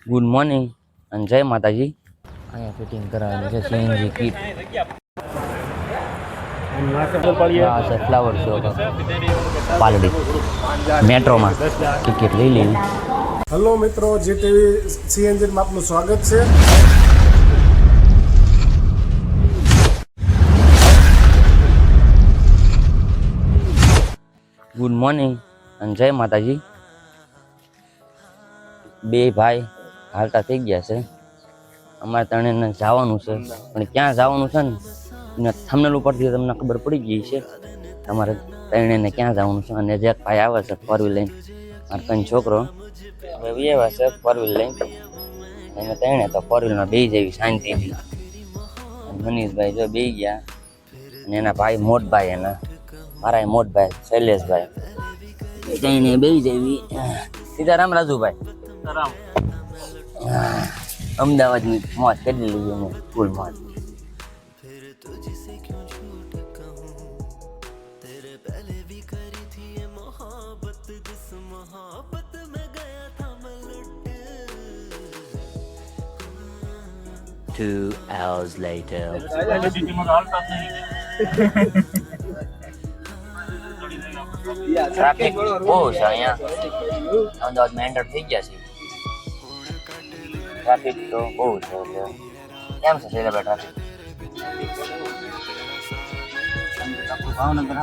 Good morning અને જય માતાજી. અહીંયા ફિટિંગ કરાવવાની છે સીએનજી કીટ. આ છે ફ્લાવર શો પાલડી મેટ્રોમાં ટિકિટ લઈ લેવી. હેલો મિત્રો, જીટીવી સીએનજીમાં આપનું સ્વાગત છે. ગુડ મોર્નિંગ અને જય માતાજી. બે ભાઈ હાલતા થઈ ગયા છે. અમારે ત્રણેયને જવાનું છે, પણ ક્યાં જવાનું છે ને એના થંબનેલ ઉપરથી તમને ખબર પડી ગઈ છે તમારે ત્રણેયને ક્યાં જવાનું છે. અને જે ભાઈ આવે છે ફોર વ્હીલ લઈને, મારે કંઈ છોકરો હવે એવા છે ફોર વ્હીલ લઈને, એને ત્રણે તો ફોર વ્હીલમાં બેસી જવી શાંતિથી. મનીષભાઈ જો બેસી ગયા અને એના ભાઈ મોટભાઈ, એના મારા મોટભાઈ શૈલેષભાઈ ત્રણે બેસી જવી. સીતારામ રાજુભાઈ. અમદાવાદની મોજ કરી લીધી અમે ફૂલ મોજ. Two hours later. ટ્રાફિક બહુ છે અહીંયા અમદાવાદમાં એન્ટર થઈ ગયા છે. ટ્રાફિક તો બહુ છે. એટલે કેમ છે શૈલાભાઈ ટ્રાફિક? ભાવનગર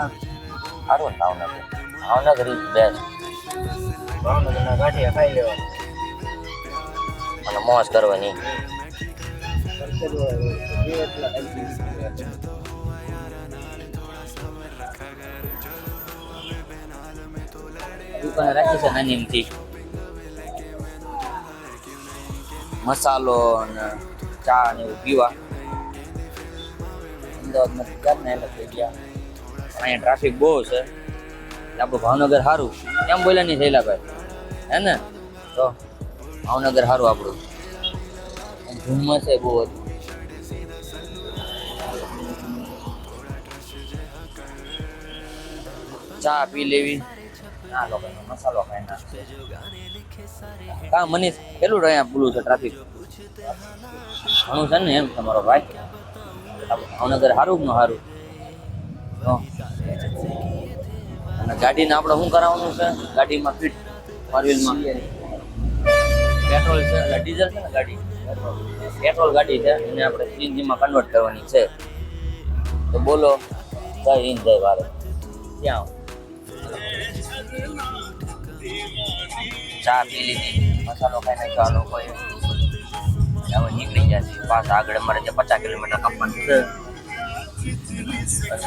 સારું ને? Bhavnagar is best. ભાવનગરના ગાંઠિયા ખાઈ લેવાની અને મોજ કરવાની. દુકાન રાખી છે નાની એમથી, મસાલો ને ચા ને એવું પીવા. અમદાવાદમાં ક્યારના એટલે થઈ ગયા. અહીંયા ટ્રાફિક બહુ છે. આપણું ભાવનગર સારું કેમ બોલ્યા નહીં શૈલાભાઈ? હે ને? તો ભાવનગર સારું આપણું. ધુમ્મસ છે બહુ હતું. ચા પી લેવી. ના લોકો મસાલો ખાઈ નાખશે. કા મનીષ કેટલું અહીંયા પૂરું છે ટ્રાફિક? ઘણું છે ને એમ તમારો ભાઈ? ભાવનગર સારું ન સારું? અને ગાડીને આપણે શું કરાવવાનું છે? ગાડીમાં ફિટ ફોર વ્હીલમાં પેટ્રોલ છે એટલે ડીઝલ છે ને ગાડી? પેટ્રોલ ગાડી છે, એને આપણે સીએનજીમાં કન્વર્ટ કરવાની છે. તો બોલો જય હિન્દ જય ભારત. ક્યાં ચા પી લીધી, મસાલો ખાઈને ચા લોકોએ હવે નીકળી ગયા છે. પાછા આગળ અમારે જે 50 કિલોમીટર કાપવાનું છે.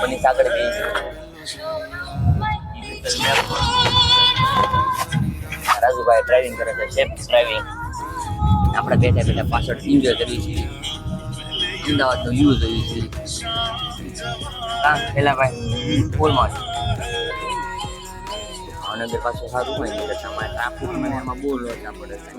મનીષ આગળ ગઈ રાજુભાઈ ડ્રાઇવિંગ કરે છે, સેફ ડ્રાઇવિંગ. આપણે બેઠા બેઠા પાછળ એન્જોય કરીએ છીએ. અમદાવાદનો વ્યૂ જોઈએ છીએ. હા પેલા ભાઈ ફૂલમાં ભાવનગર પાસે સારું હોય ને તમારે ટ્રાફિક મને એમાં બહુ લોચા પડે છે.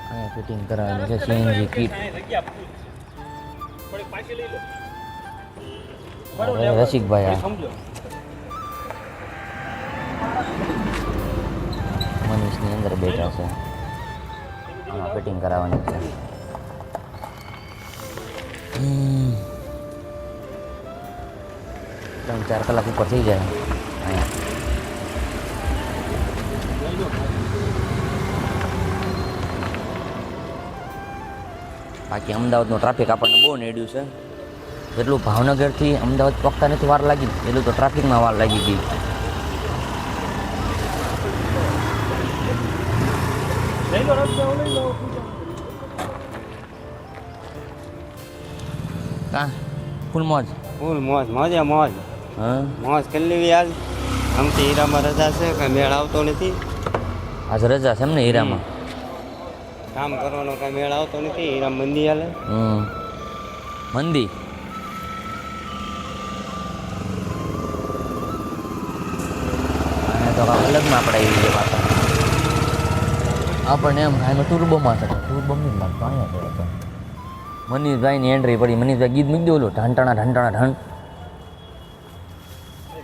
અહીંયા ફિટિંગ કરાવવાની છે સીએનજી કીટ. રસિકભાઈ મનીષની અંદર બેઠા છે. આમાં ફિટિંગ કરાવવાની છે. 3-4 કલાક ઉપર થઈ જાય અહીંયા. બાકી અમદાવાદનું ટ્રાફિક આપણને બહુ નેડ્યું છે. જેટલું ભાવનગરથી અમદાવાદ પહોંચતા નથી વાર લાગી, એટલું તો ટ્રાફિકમાં વાર લાગી ગઈ. કા ફૂલ મોજ મોજે મોજ. હા મોજ કરી લેવી આજ. આમથી હીરામાં રજા છે, કાંઈ મેળ આવતો નથી. આજ રજા છે એમ ને હીરામાં? કામ કરવાનો કાંઈ મેળ આવતો નથી એના મંદી હાલે મંદી તો અલગમાં આપણે આવી છે પાછા આપણને એમ થાય ટુર્બોમાં છે ટુર્બોમાં નહીં લાગતો અહીંયા છે મનીષભાઈની એન્ટ્રી પડી મનીષભાઈ ગીત મૂકી દેવું ઢાંટાણા ઢાંટાણા ઢાંટ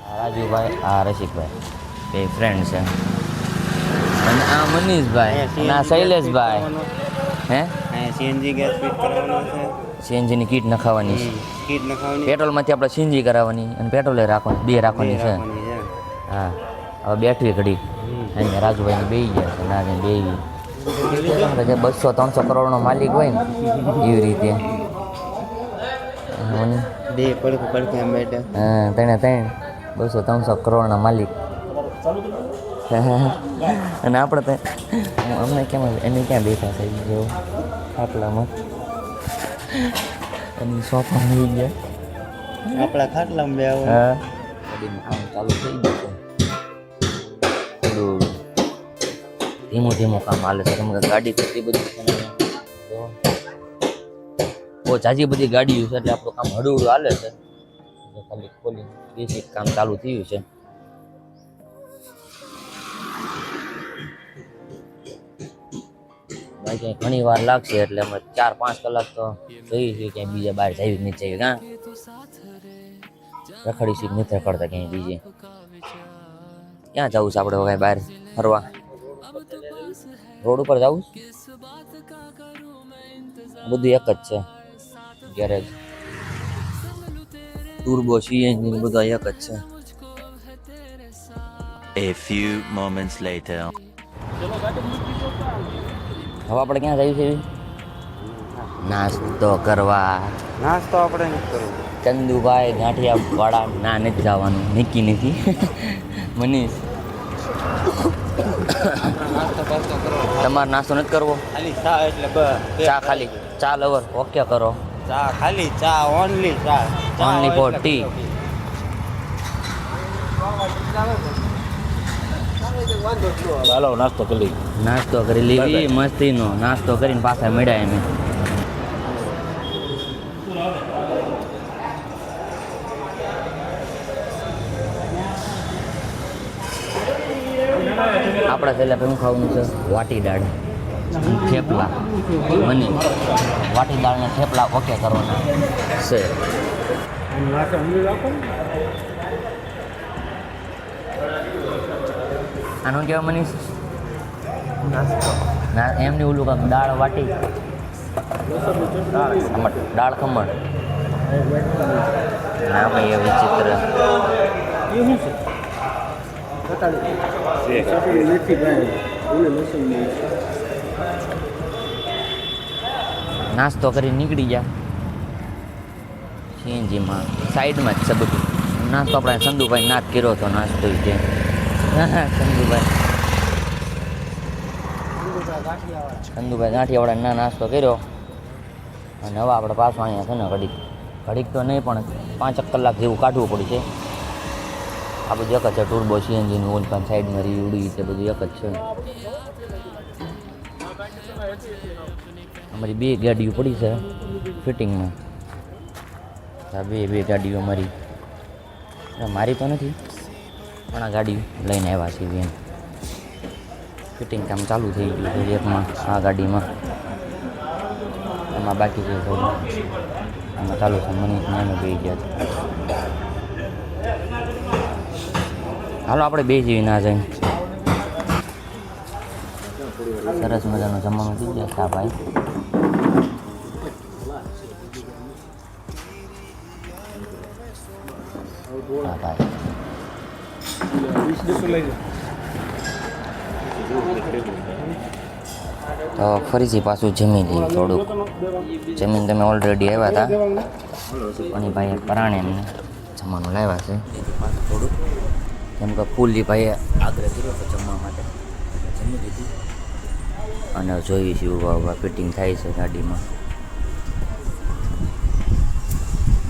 આ રાજુભાઈ આ રસિકભાઈ બે ફ્રેન્ડ છે અને આ મનીષભાઈ અને આ શૈલેષભાઈ હે અહીંયા સીએનજી ગેસ ફિટ કરવાનો છે સીએનજીની કીટ નખાવાની છે કીટ નખાવાની પેટ્રોલમાંથી આપણે સીએનજી કરાવવાની અને પેટ્રોલે રાખવાની બે રાખવાની છે હા હવે બેઠવી ઘડી અહીંયા રાજુભાઈને બેસી ગયા છે ના બેસી 200-300 કરોડનો માલિક હોય ને એવી રીતે બે પડખે એમ બેઠા હા ત્રણ 200-300 કરોડના માલિક અને આપણે તો અમને કેમ એને ક્યાં બેઠા છે જેવું ખાટલામાં એની સોફા મળી ગયા આપણા ખાટલામાં બે હા આમ ચાલુ થઈ ગયું છે થોડું ધીમું ધીમું કામ હાલે છે કેમ કે ગાડી કેટલી બધી છે ને બહુ જાજી બધી ગાડીઓ છે એટલે આપણું કામ હળવું હાલે છે ખાલી ખોલી બેસિક કામ ચાલુ થયું છે બાકી ઘણી વાર લાગશે એટલે અમે 4-5 કલાક તો જઈએ છીએ ક્યાંય બીજા બહાર જઈ જ નહીં જઈએ કાં રખડી સીટ નથી રખડતા ક્યાંય બીજે ક્યાં જવું છે આપણે કાંઈ બહાર ફરવા રોડ ઉપર જવું બધું એક જ છે ગેરેજ ટર્બો સીએનજી બધું એક જ છે A few moments later. હવે આપણે ક્યાં જઈએ છીએ નાસ્તો કરવા નાસ્તો આપણે નથી કરવો ચંદુભાઈ ગાંઠિયા વાળા ના નથી જવાનું નિકી નથી મનીષ તમારે નાસ્તો નથી કરવો ખાલી ચા એટલે બસ ચા ખાલી ચા લવર ઓકે કરો ચા ખાલી ચા ઓનલી ચા ઓનલી ફોર ટી ચાલો નાસ્તો કરી નાસ્તો કરી લીધી મસ્તીનો નાસ્તો કરીને પાછા મળ્યા એમ આપણા છેલ્લે શું ખાવાનું છે વાટી દાળ થેપલા મની વાટી દાળને થેપલા ઓકે કરવાના છે આનું કહેવા મનીષ ના એમની ઓલું કાંક દાળ વાટી દાળ ખમણ ના ભાઈ એ વિચિત્ર નાસ્તો કરી નીકળી ગયા સીએનજીમાં સાઈડમાં જ છે બધું નાસ્તો આપણે ચંદુભાઈ નાથ કર્યો હતો નાસ્તો છે ચંદુભાઈ ગાંઠિયાવાળા ના નાસ્તો કર્યો અને હવે આપણે પાછો અહીંયા છે ને ઘડીક તો નહીં પણ 5 કલાક જેવું કાઢવું પડશે આ બધું એક જ છે ટર્બો સીએનજીનું ઓલ પણ સાઈડમાં રીવડી છે બધું એક જ છે અમારી 2 ગાડીઓ પડી છે ફિટિંગમાં આ બે ગાડીઓ મારી તો નથી પણ આ ગાડી લઈને આવ્યા છીએ એમ ફિટિંગ કામ ચાલુ થઈ ગયું છે એકમાં આ ગાડીમાં એમાં બાકી છે થોડું એમાં ચાલુ છે મને નાનું બે ગયા હાલો આપણે બે જેવી ના જાય સરસ મજાનું જમવાનું થઈ ગયા છે ભાઈ હા ભાઈ તો ફરીથી પાછું જમી લઈએ થોડુંક જમીન તમે ઓલરેડી આવ્યા હતા અને ભાઈએ પરાણે એમને જમવાનું લાવ્યા છે થોડુંક કેમ કે ફૂલી ભાઈએ આગ્રહ કર્યો હતો જમવા માટે જમી લીધું અને જોઈએ છીએ ઉભા ફિટિંગ થાય છે ગાડીમાં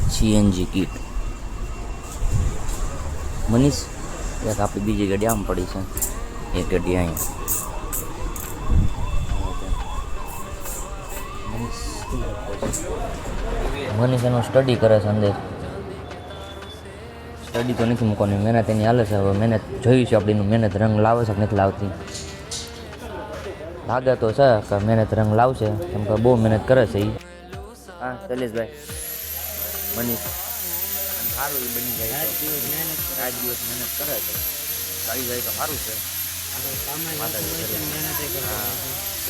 સીએનજી કીટ મનીષ એક આપણી બીજી ગાડી આમ પડી છે એક ગાડી અહીંયા મનીષ એનું સ્ટડી કરે છે અંદર. સ્ટડી તો નથી મૂકવાની, મહેનત એની હાલે છે. હવે મહેનત જોઈ છે આપણી મહેનત રંગ લાવે છે કે નથી લાવતી. લાગે તો છે કે મહેનત રંગ લાવશે, કેમ કે બહુ મહેનત કરે છે એ. હા શૈલેષભાઈ, મનીષ સારું એ બની જાય. રાત દિવસ મહેનત કરે છે, આવી જાય તો સારું છે.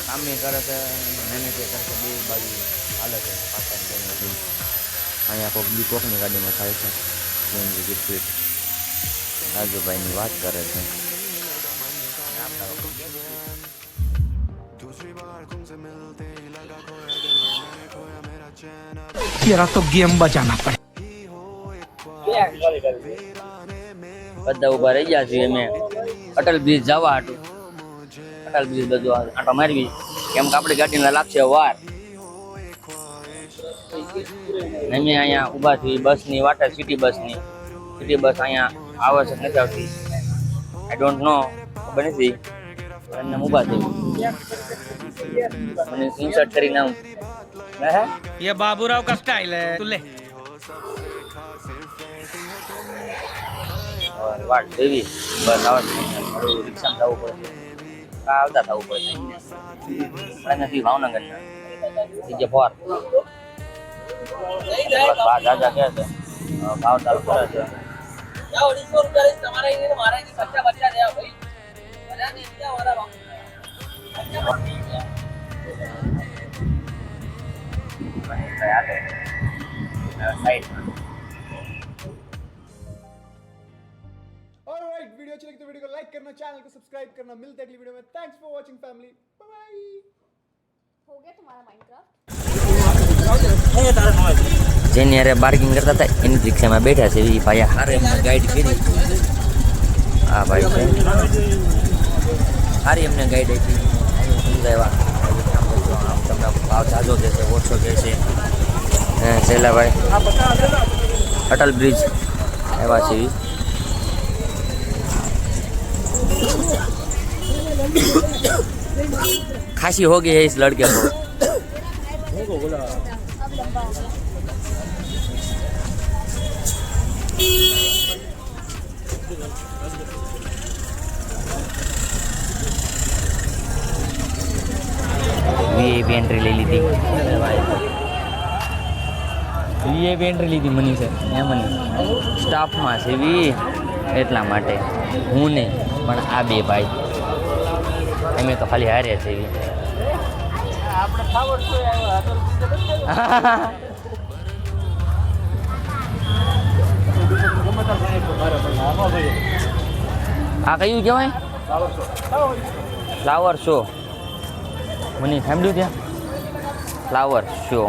કામે કરે છે, મહેનત કરે છે, બે બાજુ હાલે છે. અહીંયા કોઈક બી કોકની ગાડીમાં થાય છે. ગીત રાજુભાઈની વાત કરે છે. तेरा तो गेम बजाना पड़े. બધા ઉભા રહી ગયા છીએ અમે અટલ બ્રિજ જવા હાટું. અટલ બ્રિજ બધું આંટો મારવી, કેમ કે આપણી ગાડીને લાગશે વાર. અમે અહીંયા ઊભા છીએ બસની વાટે, સિટી બસની. સિટી બસ અહીંયા આવે છે નથી આવતી, આઈ ડોન્ટ નો, ખબર નથી. એમને ઊભા થઈ મને ઇન્સર્ટ કરીને આવું. ये बाबूराव का स्टाइल है तू ले. વાટ જોવી બસ આવે છે. રિક્ષામાં જવું પડે, આવતા થવું પડે. આપણે નથી ભાવનગરના બીજે ફોર બસ બા દાદા કહે છે ભાવ ચાલુ કરે છે. ऑलराइट, वीडियो अच्छी लगी तो वीडियो को लाइक करना, चैनल को सब्सक्राइब करना. मिलते हैं अगली वीडियो में. Thanks for watching family. Bye bye. हो गया तुम्हारा माइनक्राफ्ट? જેની યારે બાર્ગિંગ કરતા હતા એની રિક્ષામાં બેઠા છે. એ ભાઈ હારે એમને ગાઈડ કરી. આ ભાઈ છે સારી એમને ગાઈડ આપી, સમજાવ્યા આમ તમને ભાવ જાજો કહેશે, ઓછો કહેશે. શૈલાભાઈ અટલ બ્રિજ એવા છે. खांसी हो गई है इस लड़के को. वीआईपी एंट्री ले ली थी. વીઆઈપી એન્ટ્રી લીધી મની છે એમ સ્ટાફમાં છે વી, એટલા માટે હું નહીં પણ આ બે ભાઈ અમે તો ખાલી હારે છે. આ કયું કહેવાય? Flower show. મને સાંભળ્યું ત્યાં ફ્લાવર શો.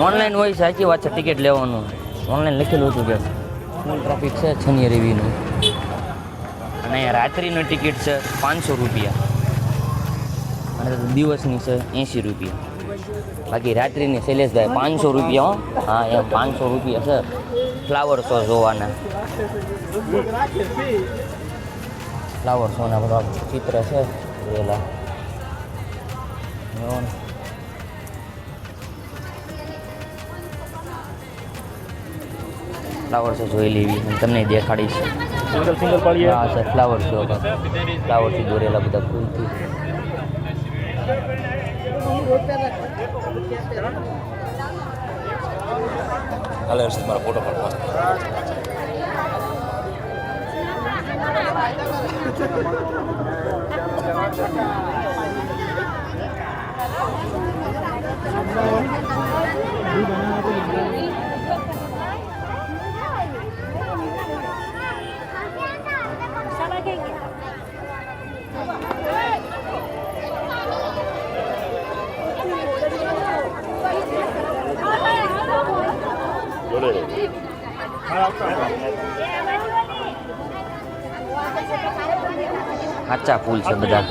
ઓનલાઈન હોય છે, સાચી વાત છે. ટિકિટ લેવાનું ઓનલાઈન લખેલું હતું કે ફૂલ ટ્રાફિક છે શનિ રવિનું. અને અહીંયા રાત્રિની ટિકિટ છે 500 રૂપિયા અને દિવસની છે 80 રૂપિયા. બાકી રાત્રિની શૈલેષભાઈ 500 રૂપિયા. હા એમ 500 રૂપિયા છે ફ્લાવર શો જોવાના. ફ્લાવર શોના બધા ચિત્ર છે જોયેલા. ફ્લાવર શો જોઈ લેવી અને તમને દેખાડીશ. હા સર ફ્લાવર શો, ફ્લાવરથી દોરેલા બધા ફૂલથી. હાલે હર્ષિત મારા ફોટો પાડવા. કાચા ફૂલ છે બધા.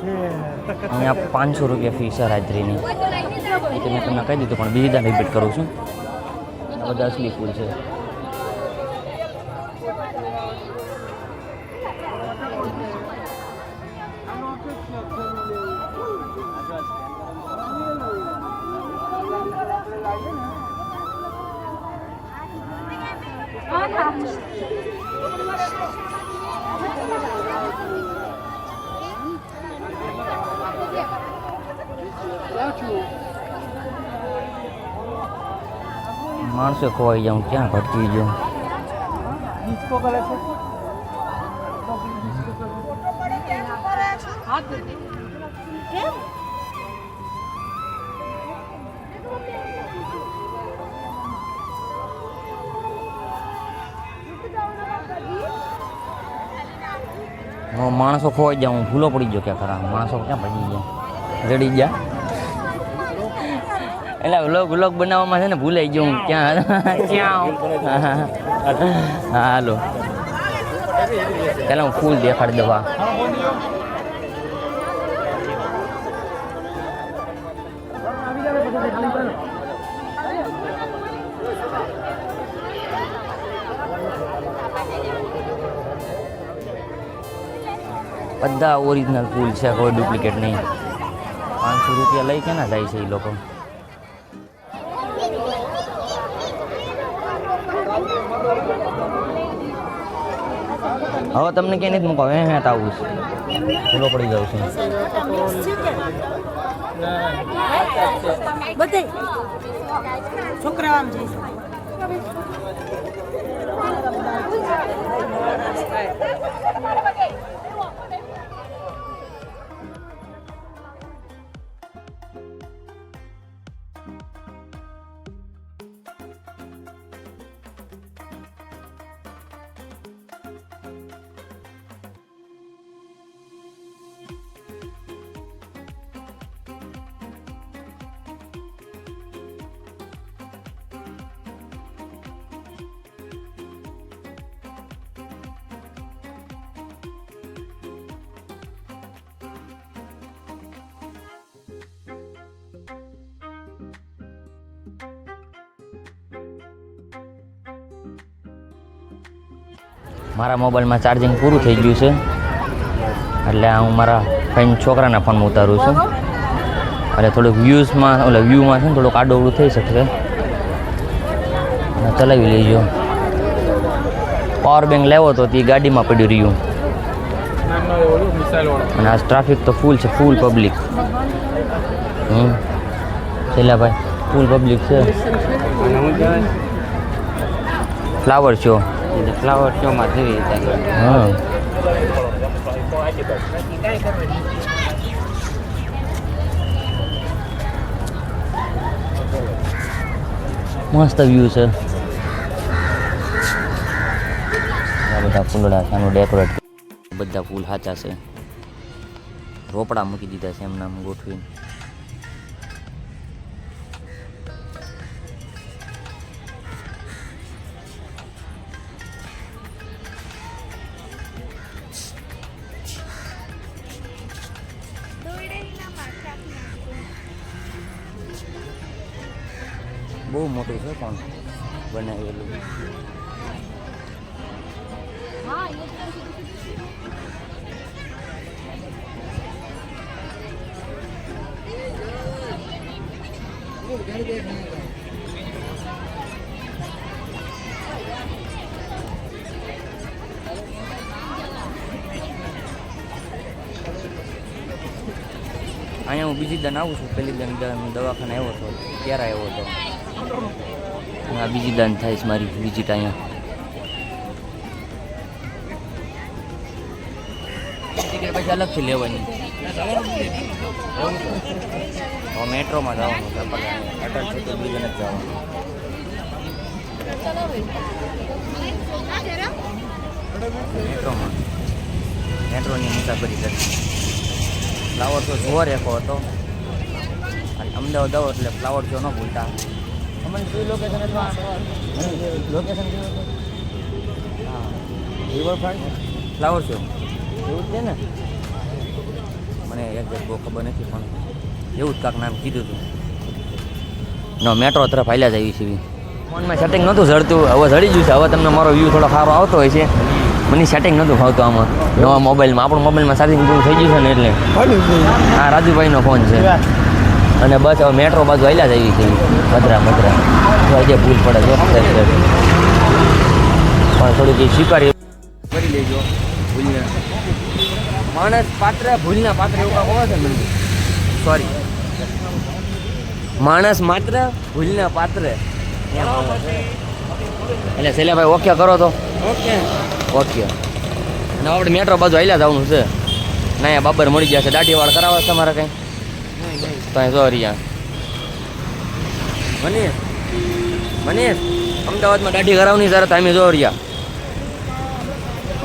અહીંયા 500 રૂપિયા ફી છે રાજ્રીની. એ તો મેં તમને કહી દીધું પણ બીજી દાન રિપીટ કરું છું. આ બધા અસલી ફૂલ છે. માણસો ખોવાઈ જાઉં ક્યાં ભટકી ગયો. માણસો ખોવાઈ જાઉં ભૂલો પડી ગયો ક્યાં ખરા. માણસો ક્યાં ભજી ગયા રડી ગયા. એટલે વ્લોગ બનાવવામાં છે ને ભૂલાઈ ગયું ક્યાં હા હાલો પેલા હું ફૂલ દેખાડી દવા. બધા ઓરિજિનલ ફૂલ છે, કોઈ ડુપ્લિકેટ નહીં. 500 રૂપિયા લઈ કેના જાય છે એ લોકો. હવે તમને ક્યાં નથી મૂકો હે આવું છે ભૂલો પડી જાઉં છું. બધે છોકરા આમ જઈશ. મારા મોબાઈલમાં ચાર્જિંગ પૂરું થઈ ગયું છે એટલે હું મારા ફ્રેન્ડ છોકરાના ફોનમાં ઉતારું છું. એટલે થોડુંક વ્યૂઝમાં વ્યૂમાં છે ને થોડુંક આડોવડું થઈ શકશે. ચલાવી લેજો. પાવર બેંક લેવો તો તે ગાડીમાં પડ્યું રહ્યું. અને આ ટ્રાફિક તો ફૂલ છે, ફૂલ પબ્લિક. છેલ્લા ભાઈ ફૂલ પબ્લિક છે. ફ્લાવર શો ફ્લાવર શોમાં જઈએ હા. મસ્ત વ્યૂ છે. આ બધા ફૂલડા સાનું ડેકોરેટ. બધા ફૂલ સાચા છે. રોપડા મૂકી દીધા છે એમના ગોઠવીને. બહુ મોટું છે પણ બનાવેલું. અહીંયા હું બીજી દાન આવું છું. પહેલી દાન દવાખાને આવ્યો હતો ત્યારે આવ્યો હતો. આ બીજી દાન થાય છે મારી વિઝિટ અહીંયા. ટિકિટ પછી અલગથી લેવાની. હવે મેટ્રોમાં જવાનું છે. અટલ છે તો બીજે નથી જવાનું. મેટ્રોની મુસાફરી કરી. ફ્લાવર શો જોવા રેખો હતો. અમદાવાદ આવો એટલે ફ્લાવર શો ન ભૂલતા. અમારી કઈ લોકેશન લોકેશન કયું હતું? હા રિવરફ્રન્ટ ફ્લાવર શો એવું જ છે ને. મને બહુ ખબર નથી પણ એવું જ કાંક નામ કીધું હતું. નો મેટ્રો તરફ હાલ્યા જ આવી છે. ફોનમાં સેટિંગ નહોતું જડતું, હવે જડી ગયું છે. હવે તમને મારો વ્યૂ થોડો સારો આવતો હોય છે. મને સેટિંગ નહોતું ફાવતું આમાં નવા મોબાઈલમાં. આપણું મોબાઈલમાં ચાર્જિંગ પૂરું થઈ ગયું છે ને એટલે. હા, રાજુભાઈનો ફોન છે. અને બસ હવે મેટ્રો બાજુ હાલ્યા જ આવી છે. ભદ્રા આજે ભૂલ પડે જો પણ થોડીક એ સ્વીકારી કરી લેજો. ભૂલના માણસ પાત્ર ભૂલના પાત્ર એવું કાંઈ હોવા છે ને. સોરી, માણસ માત્ર ભૂલના પાત્ર. એટલે શૈલાભાઈ ઓકે કરો તો ઓકે. અને આપણે મેટ્રો બાજુ હાલ્યા જવાનું છે. ના અહીંયા બાબર મળી જશે. દાઢી વાળ કરાવો તમારે કંઈ તો અહીં સોરી મનીષ અમદાવાદમાં દાઢી કરાવની સર તમે જો રહ્યા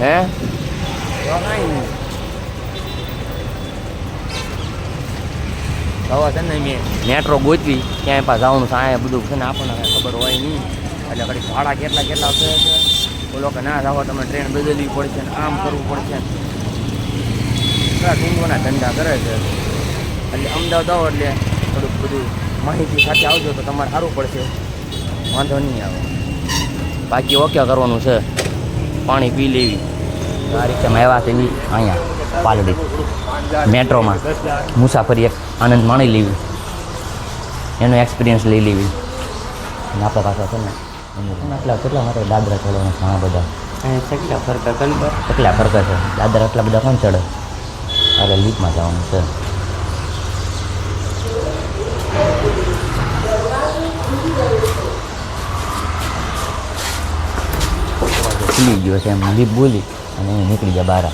હે હવે છે ને મેં મેટ્રો ગોતવી ક્યાંય પાસે જવાનું છે. આ બધું છે ને આપણને કાંઈ ખબર હોય નહીં. એટલે ઘડી ભાડા કેટલા છે બોલો કે ના જાઓ તમે ટ્રેન બદલવી પડશે ને આમ કરવું પડશે ને એટલા ટૂંકોના ધંધા કરે છે. એટલે અમદાવાદ આવો એટલે થોડુંક બધું માહિતી સાથે આવજો તો તમારે સારું પડશે. વાંધો નહીં આવે. બાકી ઓકે કરવાનું છે. પાણી પી લેવી. આ રીતે આવ્યા છે અહીંયા પાલડી મેટ્રોમાં મુસાફરી એક આનંદ માણી લેવી, એનો એક્સપિરિયન્સ લઈ લેવી. અને આપણા પાસે છે ને કેટલા માટે દાદરા ચડવાના ઘણા બધા કેટલા ફરક છે. દાદરા એટલા બધા કોણ ચડે? અરે લીપમાં જવાનું છે. ખુલી ગયો છે એમ લીપ બોલી અને નીકળી ગયા બહાર.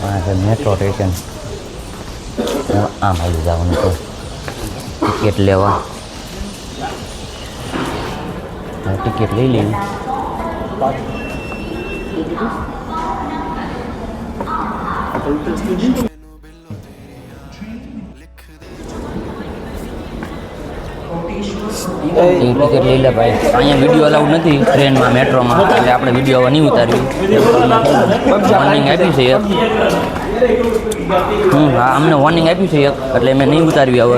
હા છે મેટ્રો સ્ટેશન. આમ આવી જવાનું છે ટિકિટ લેવા. ટિકિટ લઈ લેવી. ટિકિટ લઈ લે ભાઈ. અહીંયા વિડીયો અલાઉડ નથી ટ્રેનમાં મેટ્રોમાં, એટલે આપણે વિડીયો નહીં ઉતાર્યું. વોર્નિંગ આપ્યું છે એક. હા, અમને વોર્નિંગ આપ્યું છે એક, એટલે મેં નહીં ઉતારવી. હવે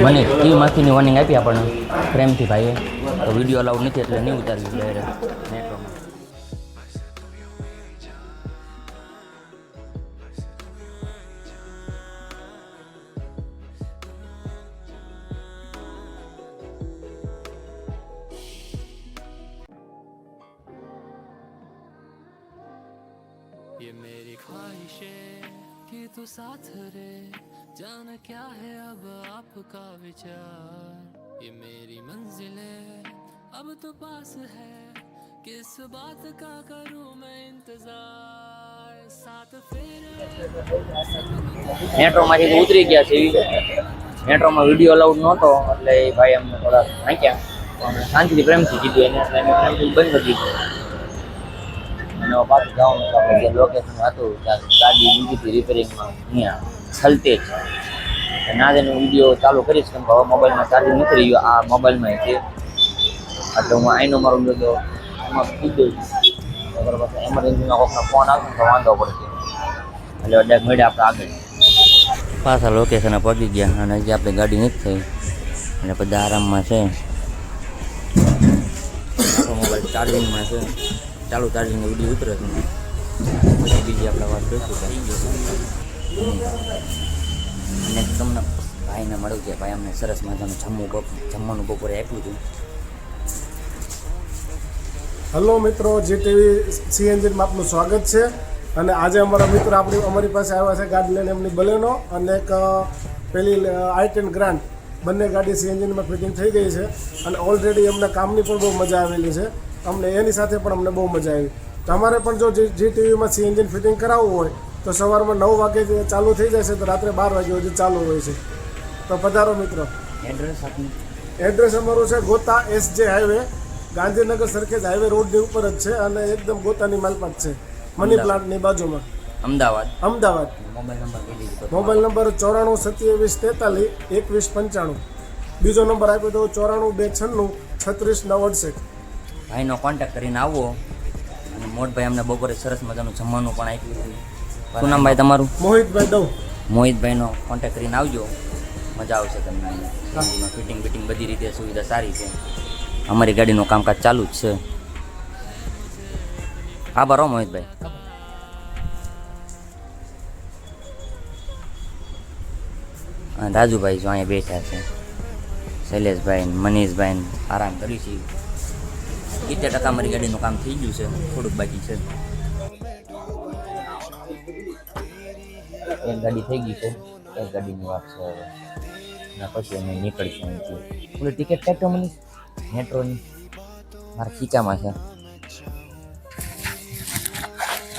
મને ટીવીમાંથી વોર્નિંગ આપી આપણને પ્રેમથી ભાઈએ, તો વિડીયો અલાઉડ નથી એટલે નહીં ઉતારવી ડાયરેક્ટ મેટ્રોમાં. ये मेरी ख्वाहिशें कि तू साथ रे जाना क्या है अब आपका विचार ये मेरी मंजिलें अब तो पास है किस बात का करूं मैं इंतजार साथ फेरे મેટ્રોમાંથી ઉતરી ગયા છે. મેટ્રોમાં વિડીયો અલાઉડ નહોતો એટલે એ ભાઈ અમને થોડા નાખ્યા. અમે શાંતિથી પ્રેમથી કીધું એને, એટલે અમે પ્રેમથી બંધ કરી દીધું. અને પાછું જવાનું છે આપણે જે લોકેશન હતું ત્યાં ગાડી બીજી હતી રિપેરિંગમાં અહીંયા છલતે જ. ના જ એનો વિડીયો ચાલુ કરીશ કેમ કે હવે મોબાઈલમાં ચાર્જિંગ નીકળી ગયો. આ મોબાઈલમાં છે એટલે હું આઈનો મારું તો એમાં કીધું અગર પછી એમરજન્સીમાં કોઈકનો ફોન આવશે તો વાંધો પડશે. એટલે ડાયરેક્ટ મળે આપણે આગળ પાછા લોકેશને પહોંચી ગયા. અને હજી આપણે ગાડી નથી થઈ અને બધા આરામમાં છે. મોબાઈલ ચાર્જિંગમાં છે. ચાલુ ચાર્જિંગ વિડીયો ઉતરે છે. પછી બીજી આપણે વાત કરીશું. અને તમને ભાઈને મળ્યું કે ભાઈ અમને સરસ મજાનું જમવાનું બપોરે આપ્યું હતું. હેલો મિત્રો, જીટીવી સીએનજીમાં આપનું સ્વાગત છે. અને આજે અમારા મિત્રો અમારી પાસે આવ્યા છે ગાડી લઈને, એમની બલેનો અને એક પેલી i10 ગ્રાન્ડ. બંને ગાડી સીએનજીમાં ફિટિંગ થઈ ગઈ છે અને ઓલરેડી અમને કામની પણ બહુ મજા આવેલી છે. અમને એની સાથે પણ અમને બહુ મજા આવી. તમારે પણ જો જીટીવીમાં સીએનજી ફિટિંગ કરાવવું હોય તો સવારમાં 9 વાગે ચાલુ થઈ જશે તો રાત્રે 12 વાગે સુધી ચાલુ હોય છે. તો પધારો મિત્રો. એડ્રેસ અમારું છે ગોતા SJ highway, Gandhinagar Sarkhej highway રોડની ઉપર જ છે અને એકદમ ગોતાની માલપાટ છે, મની પ્લાન્ટની બાજુમાં, અમદાવાદ. Mobile number 94 27 43 21 95. બીજો નંબર આપ્યો તો 94 296 36 968. ભાઈનો કોન્ટેક્ટ કરીને આવવો. અને મોટભાઈ અમને બપોરે સરસ મજાનું જમવાનું પણ આપ્યું હતું. શું નામ ભાઈ તમારું? મોહિતભાઈ દઉં. મોહિતભાઈનો કોન્ટેક્ટ કરીને આવજો, મજા આવશે તમને અહીંયા. ફિટિંગ બિટિંગ બધી રીતે સુવિધા સારી છે. અમારી ગાડીનું કામકાજ ચાલુ જ છે. આભાર હો મોહિતભાઈ. રાજુભાઈ જો અહીંયા બેઠા છે, શૈલેષભાઈ મનીષભાઈ આરામ કરી છે. 70% અમારી ગાડીનું કામ થઈ ગયું છે, થોડુંક બાકી છે. એક ગાડી થઈ ગઈ છે, એક ગાડીની વાત છે હવે. અને પછી અમે નીકળીશું અહીંથી. પેલી ટિકિટ કાઢતો મને મેટ્રોની મારા ખીચામાં છે.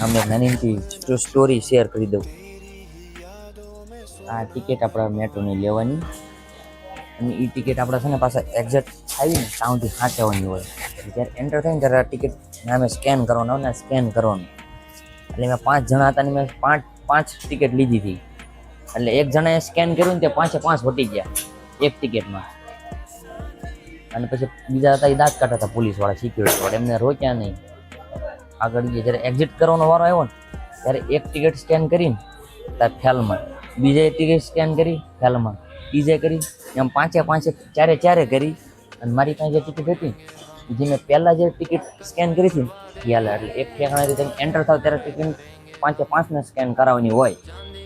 અમે નાની સ્ટોરી શેર કરી દઉં. આ ટિકિટ આપણે મેટ્રોની લેવાની અને એ ટિકિટ આપણે છે ને પાછા એક્ઝેક્ટ આવીને ત્યાંથી સાચવવાની હોય. જ્યારે એન્ટર થાય ને ત્યારે આ ટિકિટ અમે સ્કેન કરવાનું હોય ને સ્કેન કરવાનું. એટલે મેં 5 જણા હતા ને મેં પાંચ ટિકિટ લીધી હતી. એટલે એક જણાએ સ્કેન કર્યું ને તે 5 વટી ગયા એક ટિકિટમાં. અને પછી બીજા હતા એ દાંત કાઢતા હતા પોલીસવાળા, સિક્યુરિટીવાળા, એમને રોક્યા નહીં. આગળ જ્યારે એક્ઝિટ કરવાનો વારો આવ્યો ને ત્યારે એક ટિકિટ સ્કેન કરીને ત્યારે ફેલમાં, બીજે ટિકિટ સ્કેન કરી ફેલમાં, બીજે કરી, એમ 5 ચારે કરી. અને મારી પાસે જે ટિકિટ હતી જે મેં પહેલાં જે ટિકિટ સ્કેન કરી હતી એ હાલે. એટલે એક ઠેકાણાથી તમે એન્ટર થાવ ત્યારે ટિકિટ 5 સ્કેન કરાવવાની હોય.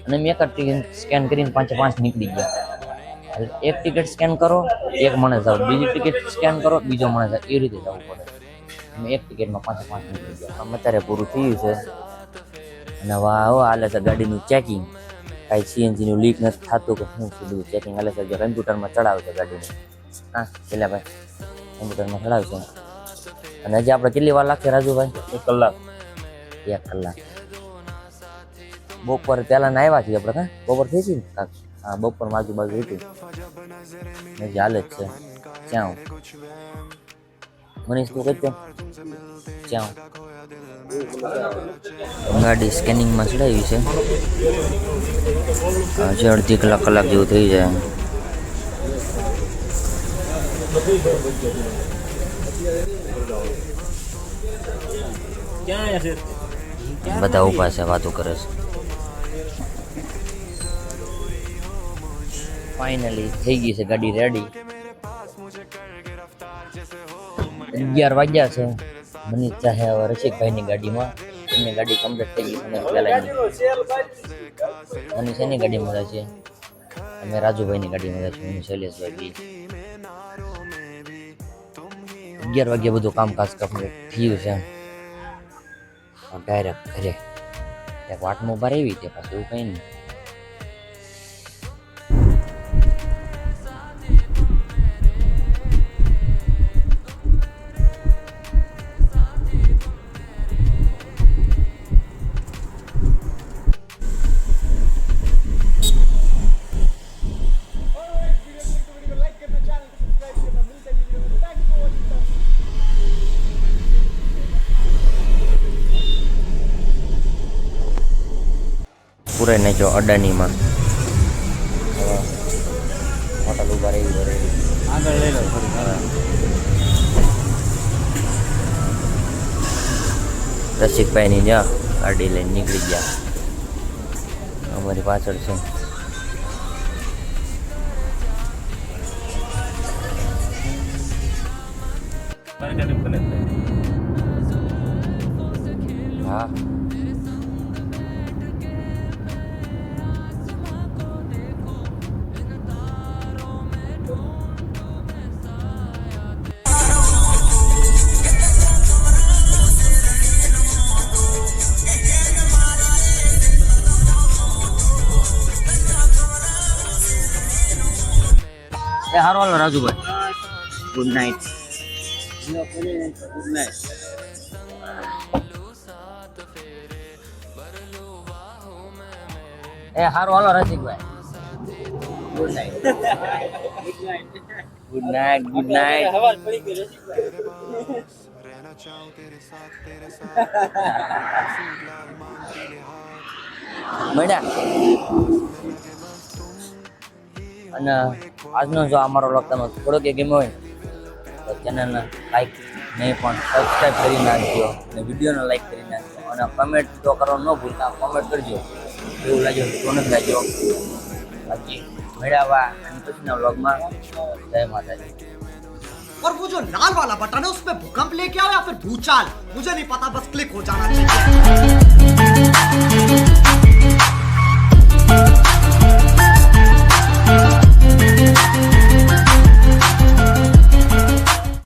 અને મેં એક જ ટિકિટ સ્કેન કરીને 5 નીકળી ગયા. એટલે એક ટિકિટ સ્કેન કરો, એક માણસ જાઓ, બીજી ટિકિટ સ્કેન કરો, બીજો માણસ જાઓ, એ રીતે જવું પડે. અમે એક ટિકિટમાં 5 નીકળી ગયા. આમ અત્યારે પૂરું થયું છે. અને વાહ હાલે છે ગાડીનું ચેકિંગ. કાંઈ સીએનજીનું લીક નથી થતું કે શું સીધું ચેકિંગ હાલે છે. જો કમ્પ્યુટરમાં ચડાવશે ગાડીને. હા પેલા ભાઈ કમ્પ્યુટરમાં ચડાવશે. અને હજી આપણે કેટલી વાર લાગશે રાજુભાઈ? 1 કલાક. 1 કલાક. બપોર પહેલા ના આવ્યા છીએ આપણે. બપોર થઈ છે ને કાંક? હા બપોર આજુબાજુ હતું. હજી હાલે જ છે. ક્યાં મનીષ તું કહેતો ક્યાં? ગાડી સ્કેનિંગમાં ચડાવી છે. હજી અડધી કલાક જેવું થઈ જાય. બધા ઊભા છે, વાતો કરે છે. ફાઇનલી થઈ ગઈ છે ગાડી રેડી. 11 વાગ્યા છે. મનીષ ચાહે હવે રસિકભાઈની ગાડીમાં. એમની ગાડી કમ્પ્લીટ થઈ ગઈ સમય પહેલાંની. મનીષ એની ગાડીમાં જાય છે, અમે રાજુભાઈની ગાડીમાં જાય છે, હું શૈલેષભાઈ. 11 વાગ્યા બધું કામકાજ કમ્પ્લીટ થયું છે. ડાયરેક્ટ ઘરે એક વાટમાં ઉભા રહી તે પાછું એવું કંઈ નહીં. પૂરે નાખ્યો અડાનીમાં. હોટલ ઉભા રહી આગળ લઈ લો થોડી. રસિકભાઈની જ્યાં ગાડી લઈને નીકળી ગયા. અમારી પાછળ છે. હા એ હારો હાલો રાજુભાઈ. Good night. એ હારો હાલો Rasikbhai. Good night. Good night. Good night. મળ્યા. અને આજનો જો અમારો વ્લોગ તમે થોડોક ગમ્યો હોય તો ચેનલને લાઈક નહીં પણ સબસ્ક્રાઈબ કરી નાખજો અને વિડીયોને લાઈક કરી નાખજો. અને કમેન્ટ તો કરવાનું ન ભૂલતા, કમેન્ટ કરજો એવું લાગ્યો તો નથી લાગ્યો. બાકી મેળાવા અને પછીના વ્લોગમાં. જય માતાજી. और वो जो लाल वाला बटन है उसमें भूकंप लेके आओ या फिर भूचाल, मुझे नहीं पता, बस क्लिक हो जाना चाहिए.